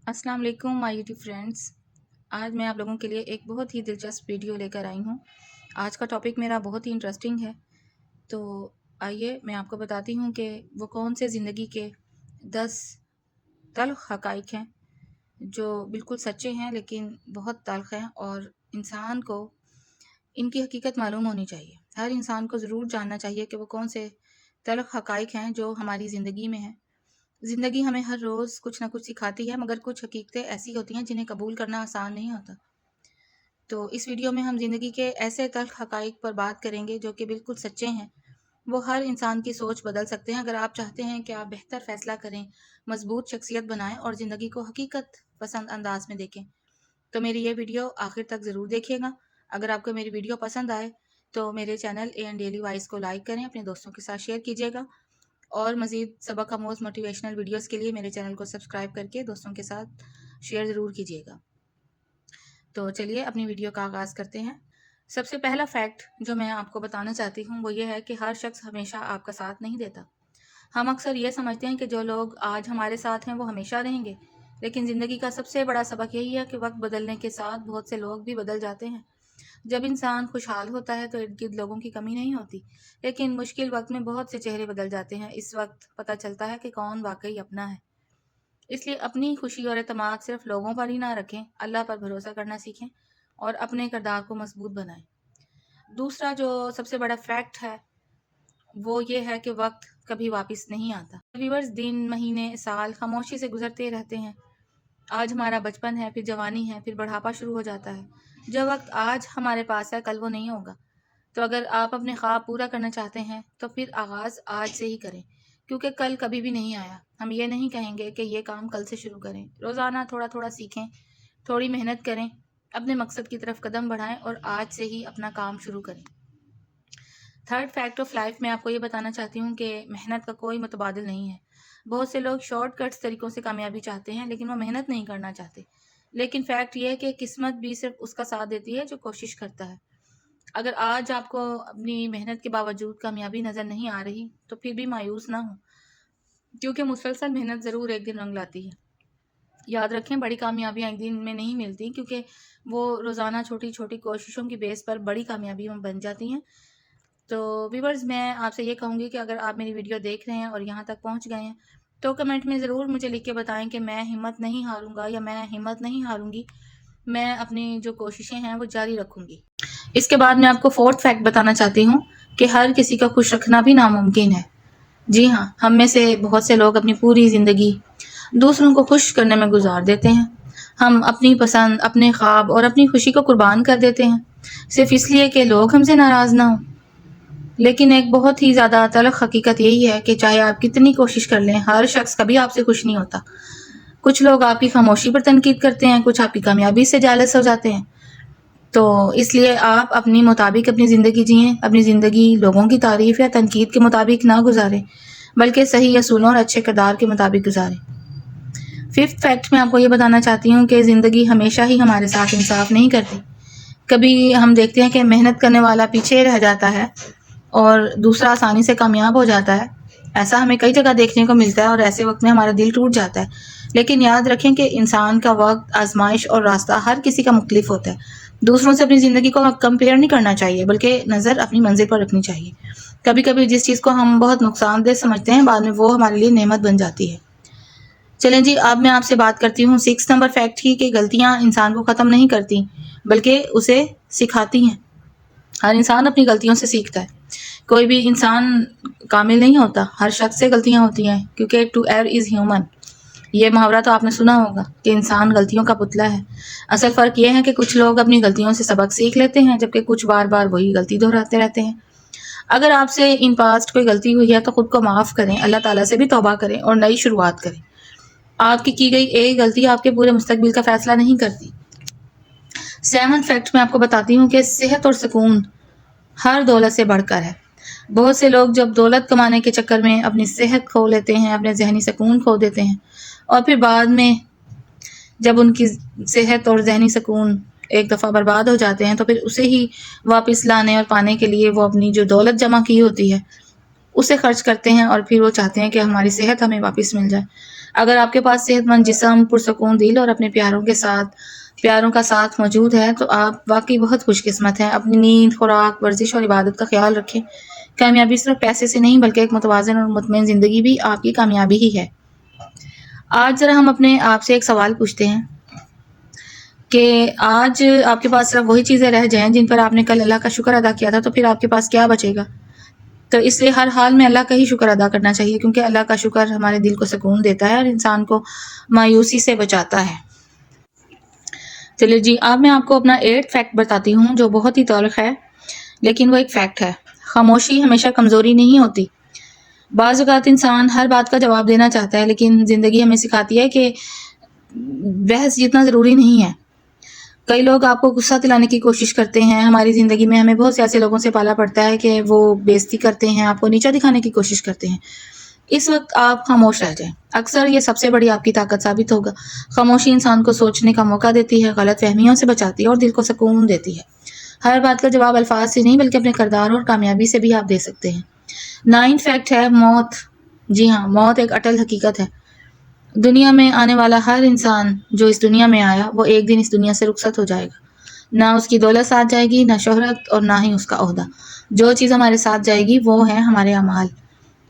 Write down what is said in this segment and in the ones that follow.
अस्सलाम वालेकुम my YouTube friends. आज मैं आप लोगों के लिए एक बहुत ही दिलचस्प वीडियो लेकर आई हूँ। आज का टॉपिक मेरा बहुत ही इंटरेस्टिंग है, तो आइए मैं आपको बताती हूँ कि वो कौन से ज़िंदगी के 10 तल्ख़ हक़ाइक़ हैं जो बिल्कुल सच्चे हैं लेकिन बहुत तल्ख़ हैं, और इंसान को इनकी हकीकत मालूम होनी चाहिए। हर इंसान को ज़रूर जानना चाहिए कि वो कौन से तल्ख़ हक़ाइक़ हैं जो हमारी ज़िंदगी में हैं। ज़िंदगी हमें हर रोज़ कुछ ना कुछ सिखाती है, मगर कुछ हकीकतें ऐसी होती हैं जिन्हें कबूल करना आसान नहीं होता। तो इस वीडियो में हम ज़िंदगी के ऐसे तल्ख़ हक़ाइक़ पर बात करेंगे जो कि बिल्कुल सच्चे हैं। वो हर इंसान की सोच बदल सकते हैं। अगर आप चाहते हैं कि आप बेहतर फ़ैसला करें, मज़बूत शख्सियत बनाएं और ज़िंदगी को हकीकत पसंद अंदाज में देखें, तो मेरी ये वीडियो आखिर तक ज़रूर देखिएगा। अगर आपको मेरी वीडियो पसंद आए तो मेरे चैनल एएन डेली वाइज को लाइक करें, अपने दोस्तों के साथ शेयर कीजिएगा, और मज़ीद सबक आमोज़ मोटिवेशनल वीडियोस के लिए मेरे चैनल को सब्सक्राइब करके दोस्तों के साथ शेयर ज़रूर कीजिएगा। तो चलिए अपनी वीडियो का आगाज़ करते हैं। सबसे पहला फैक्ट जो मैं आपको बताना चाहती हूँ वो ये है कि हर शख्स हमेशा आपका साथ नहीं देता। हम अक्सर ये समझते हैं कि जो लोग आज हमारे साथ हैं वो हमेशा रहेंगे, लेकिन ज़िंदगी का सबसे बड़ा सबक यही है कि वक्त बदलने के साथ बहुत से लोग भी बदल जाते हैं। जब इंसान खुशहाल होता है तो इर्द गिर्द लोगों की कमी नहीं होती, लेकिन मुश्किल वक्त में बहुत से चेहरे बदल जाते हैं। इस वक्त पता चलता है कि कौन वाकई अपना है। इसलिए अपनी खुशी और एतमाद सिर्फ लोगों पर ही ना रखें, अल्लाह पर भरोसा करना सीखें और अपने किरदार को मजबूत बनाएं। दूसरा जो सबसे बड़ा फैक्ट है वो ये है कि वक्त कभी वापस नहीं आता। व्यूअर्स, दिन, महीने, साल खामोशी से गुजरते रहते हैं। आज हमारा बचपन है, फिर जवानी है, फिर बुढ़ापा शुरू हो जाता है। जो वक्त आज हमारे पास है कल वो नहीं होगा। तो अगर आप अपने ख्वाब पूरा करना चाहते हैं तो फिर आगाज़ आज से ही करें, क्योंकि कल कभी भी नहीं आया। हम ये नहीं कहेंगे कि ये काम कल से शुरू करें। रोज़ाना थोड़ा थोड़ा सीखें, थोड़ी मेहनत करें, अपने मकसद की तरफ कदम बढ़ाएं और आज से ही अपना काम शुरू करें। थर्ड फैक्ट ऑफ लाइफ में आपको ये बताना चाहती हूँ कि मेहनत का कोई मुतबादिल नहीं है। बहुत से लोग शॉर्टकट्स तरीक़ों से कामयाबी चाहते हैं, लेकिन वो मेहनत नहीं करना चाहते। लेकिन फैक्ट ये है कि किस्मत भी सिर्फ उसका साथ देती है जो कोशिश करता है। अगर आज आपको अपनी मेहनत के बावजूद कामयाबी नज़र नहीं आ रही तो फिर भी मायूस ना हो, क्योंकि मुसलसल मेहनत ज़रूर एक दिन रंग लाती है। याद रखें, बड़ी कामयाबियाँ एक दिन में नहीं मिलती, क्योंकि वो रोज़ाना छोटी छोटी कोशिशों की बेस पर बड़ी कामयाबियाँ बन जाती हैं। तो व्यूअर्स, मैं आपसे ये कहूँगी कि अगर आप मेरी वीडियो देख रहे हैं और यहाँ तक पहुँच गए हैं तो कमेंट में ज़रूर मुझे लिख के बताएं कि मैं हिम्मत नहीं हारूंगा या मैं हिम्मत नहीं हारूंगी, मैं अपनी जो कोशिशें हैं वो जारी रखूँगी। इसके बाद मैं आपको फोर्थ फैक्ट बताना चाहती हूँ कि हर किसी का खुश रखना भी नामुमकिन है। जी हाँ, हम में से बहुत से लोग अपनी पूरी ज़िंदगी दूसरों को खुश करने में गुजार देते हैं। हम अपनी पसंद, अपने ख्वाब और अपनी खुशी को कुर्बान कर देते हैं, सिर्फ इसलिए कि लोग हमसे नाराज़ ना हों। लेकिन एक बहुत ही ज़्यादा तल्ख़ हकीकत यही है कि चाहे आप कितनी कोशिश कर लें, हर शख्स कभी आपसे खुश नहीं होता। कुछ लोग आपकी खामोशी पर तनकीद करते हैं, कुछ आपकी कामयाबी से जेलस हो जाते हैं। तो इसलिए आप अपनी मुताबिक अपनी ज़िंदगी जिएं। अपनी ज़िंदगी लोगों की तारीफ़ या तनकीद के मुताबिक ना गुजारें, बल्कि सही असूलों और अच्छे किरदार के मुताबिक गुजारें। फिफ्थ फैक्ट मैं आपको ये बताना चाहती हूँ कि ज़िंदगी हमेशा ही हमारे साथ इंसाफ नहीं करती। कभी हम देखते हैं कि मेहनत करने वाला पीछे रह जाता है और दूसरा आसानी से कामयाब हो जाता है। ऐसा हमें कई जगह देखने को मिलता है और ऐसे वक्त में हमारा दिल टूट जाता है। लेकिन याद रखें कि इंसान का वक्त, आजमाइश और रास्ता हर किसी का मुख्तलिफ होता है। दूसरों से अपनी ज़िंदगी को कंपेयर नहीं करना चाहिए, बल्कि नज़र अपनी मंजिल पर रखनी चाहिए। कभी कभी जिस चीज़ को हम बहुत नुकसानदेह समझते हैं, बाद में वो हमारे लिए नेमत बन जाती है। चलें जी, अब मैं आपसे बात करती हूँ 6 नंबर फैक्ट की, कि गलतियाँ इंसान को ख़त्म नहीं करती बल्कि उसे सिखाती हैं। हर इंसान अपनी गलतियों से सीखता है। कोई भी इंसान कामिल नहीं होता, हर शख्स से गलतियाँ होती हैं, क्योंकि टू एयर इज़ ह्यूमन। ये मुहावरा तो आपने सुना होगा कि इंसान गलतियों का पुतला है। असल फ़र्क ये है कि कुछ लोग अपनी गलतियों से सबक सीख लेते हैं, जबकि कुछ बार बार वही गलती दोहराते रहते हैं। अगर आपसे इन पास्ट कोई गलती हुई है तो खुद को माफ़ करें, अल्लाह ताला से भी तौबा करें और नई शुरुआत करें। आपकी की गई एक गलती आपके पूरे मुस्तकबिल का फ़ैसला नहीं करती। 7th फैक्ट मैं आपको बताती हूँ कि सेहत और सुकून हर दौलत से बढ़कर है। बहुत से लोग जब दौलत कमाने के चक्कर में अपनी सेहत खो लेते हैं, अपने जहनी सुकून खो देते हैं, और फिर बाद में जब उनकी सेहत और जहनी सुकून एक दफ़ा बर्बाद हो जाते हैं तो फिर उसे ही वापस लाने और पाने के लिए वो अपनी जो दौलत जमा की होती है उसे खर्च करते हैं, और फिर वो चाहते हैं कि हमारी सेहत हमें वापस मिल जाए। اگر آپ کے پاس صحت مند جسم، پرسکون دل اور اپنے پیاروں کا ساتھ موجود ہے تو آپ واقعی بہت خوش قسمت ہیں۔ اپنی نیند، خوراک، ورزش اور عبادت کا خیال رکھیں۔ کامیابی صرف پیسے سے نہیں بلکہ ایک متوازن اور مطمئن زندگی بھی آپ کی کامیابی ہی ہے۔ آج ذرا ہم اپنے آپ سے ایک سوال پوچھتے ہیں کہ آج آپ کے پاس صرف وہی چیزیں رہ جائیں جن پر آپ نے کل اللہ کا شکر ادا کیا تھا تو پھر آپ کے پاس کیا بچے گا؟ تو اس لیے ہر حال میں اللہ کا ہی شکر ادا کرنا چاہیے، کیونکہ اللہ کا شکر ہمارے دل کو سکون دیتا ہے اور انسان کو مایوسی سے بچاتا ہے۔ چلیے جی، اب میں آپ کو اپنا 8 فیکٹ بتاتی ہوں جو بہت ہی تلخ ہے، لیکن وہ ایک فیکٹ ہے۔ خاموشی ہمیشہ کمزوری نہیں ہوتی۔ بعض اوقات انسان ہر بات کا جواب دینا چاہتا ہے، لیکن زندگی ہمیں سکھاتی ہے کہ بحث جتنا ضروری نہیں ہے۔ کئی لوگ آپ کو غصہ دلانے کی کوشش کرتے ہیں۔ ہماری زندگی میں ہمیں بہت سے ایسے لوگوں سے پالا پڑتا ہے کہ وہ بےعزتی کرتے ہیں، آپ کو نیچا دکھانے کی کوشش کرتے ہیں۔ اس وقت آپ خاموش رہ جائیں، اکثر یہ سب سے بڑی آپ کی طاقت ثابت ہوگا۔ خاموشی انسان کو سوچنے کا موقع دیتی ہے، غلط فہمیوں سے بچاتی ہے اور دل کو سکون دیتی ہے۔ ہر بات کا جواب الفاظ سے نہیں بلکہ اپنے کردار اور کامیابی سے بھی آپ دے سکتے ہیں۔ 9 فیکٹ ہے موت۔ جی ہاں، موت ایک اٹل حقیقت ہے۔ دنیا میں آنے والا ہر انسان جو اس دنیا میں آیا وہ ایک دن اس دنیا سے رخصت ہو جائے گا۔ نہ اس کی دولت ساتھ جائے گی، نہ شہرت، اور نہ ہی اس کا عہدہ۔ جو چیز ہمارے ساتھ جائے گی وہ ہیں ہمارے اعمال۔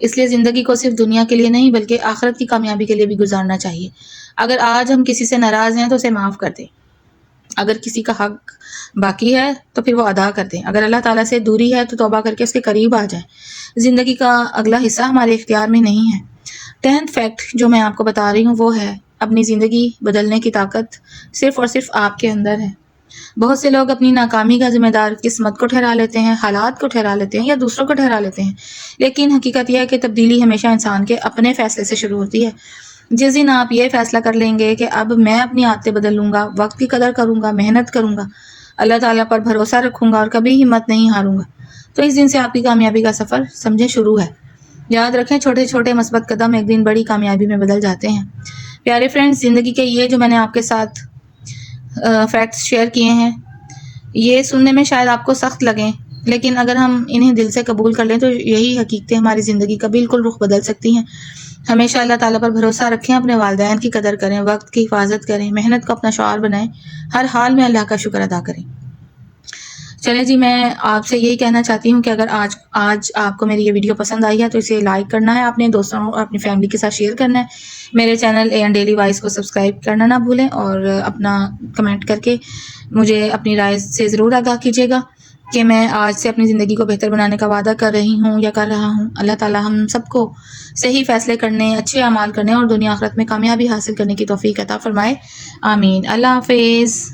اس لیے زندگی کو صرف دنیا کے لیے نہیں بلکہ آخرت کی کامیابی کے لیے بھی گزارنا چاہیے۔ اگر آج ہم کسی سے ناراض ہیں تو اسے معاف کر دیں۔ اگر کسی کا حق باقی ہے تو پھر وہ ادا کر دیں۔ اگر اللہ تعالیٰ سے دوری ہے تو توبہ کر کے اس کے قریب آ جائیں۔ زندگی کا اگلا حصہ ہمارے اختیار میں نہیں ہے۔ 10 فیکٹ جو میں آپ کو بتا رہی ہوں وہ ہے اپنی زندگی بدلنے کی طاقت صرف اور صرف آپ کے اندر ہے۔ بہت سے لوگ اپنی ناکامی کا ذمہ دار قسمت کو ٹھہرا لیتے ہیں، حالات کو ٹھہرا لیتے ہیں یا دوسروں کو ٹھہرا لیتے ہیں، لیکن حقیقت یہ ہے کہ تبدیلی ہمیشہ انسان کے اپنے فیصلے سے شروع ہوتی ہے۔ جس دن آپ یہ فیصلہ کر لیں گے کہ اب میں اپنی عادتیں بدل لوں گا، وقت کی قدر کروں گا، محنت کروں گا، اللہ تعالیٰ پر بھروسہ رکھوں گا اور کبھی ہمت نہیں ہاروں گا، تو اس دن سے آپ کی کامیابی کا سفر سمجھے شروع ہے۔ یاد رکھیں، چھوٹے چھوٹے مثبت قدم ایک دن بڑی کامیابی میں بدل جاتے ہیں۔ پیارے فرینڈز، زندگی کے یہ جو میں نے آپ کے ساتھ فیکٹس شیئر کیے ہیں، یہ سننے میں شاید آپ کو سخت لگیں، لیکن اگر ہم انہیں دل سے قبول کر لیں تو یہی حقیقتیں ہماری زندگی کا بالکل رخ بدل سکتی ہیں۔ ہمیشہ اللہ تعالیٰ پر بھروسہ رکھیں، اپنے والدین کی قدر کریں، وقت کی حفاظت کریں، محنت کو اپنا شعار بنائیں، ہر حال میں اللہ کا شکر ادا کریں۔ چلیں جی، میں آپ سے یہی کہنا چاہتی ہوں کہ اگر آج آپ کو میری یہ ویڈیو پسند آئی ہے تو اسے لائک کرنا ہے، اپنے دوستوں اور اپنی فیملی کے ساتھ شیئر کرنا ہے۔ میرے چینل اے این ڈیلی وائس کو سبسکرائب کرنا نہ بھولیں اور اپنا کمنٹ کر کے مجھے اپنی رائے سے ضرور آگاہ کیجیے گا کہ میں آج سے اپنی زندگی کو بہتر بنانے کا وعدہ کر رہی ہوں یا کر رہا ہوں۔ اللہ تعالیٰ ہم سب کو صحیح فیصلے کرنے، اچھے اعمال کرنے اور دنیا آخرت میں کامیابی حاصل کرنے کی توفیق عطا فرمائے۔ آمین۔ اللہ حافظ۔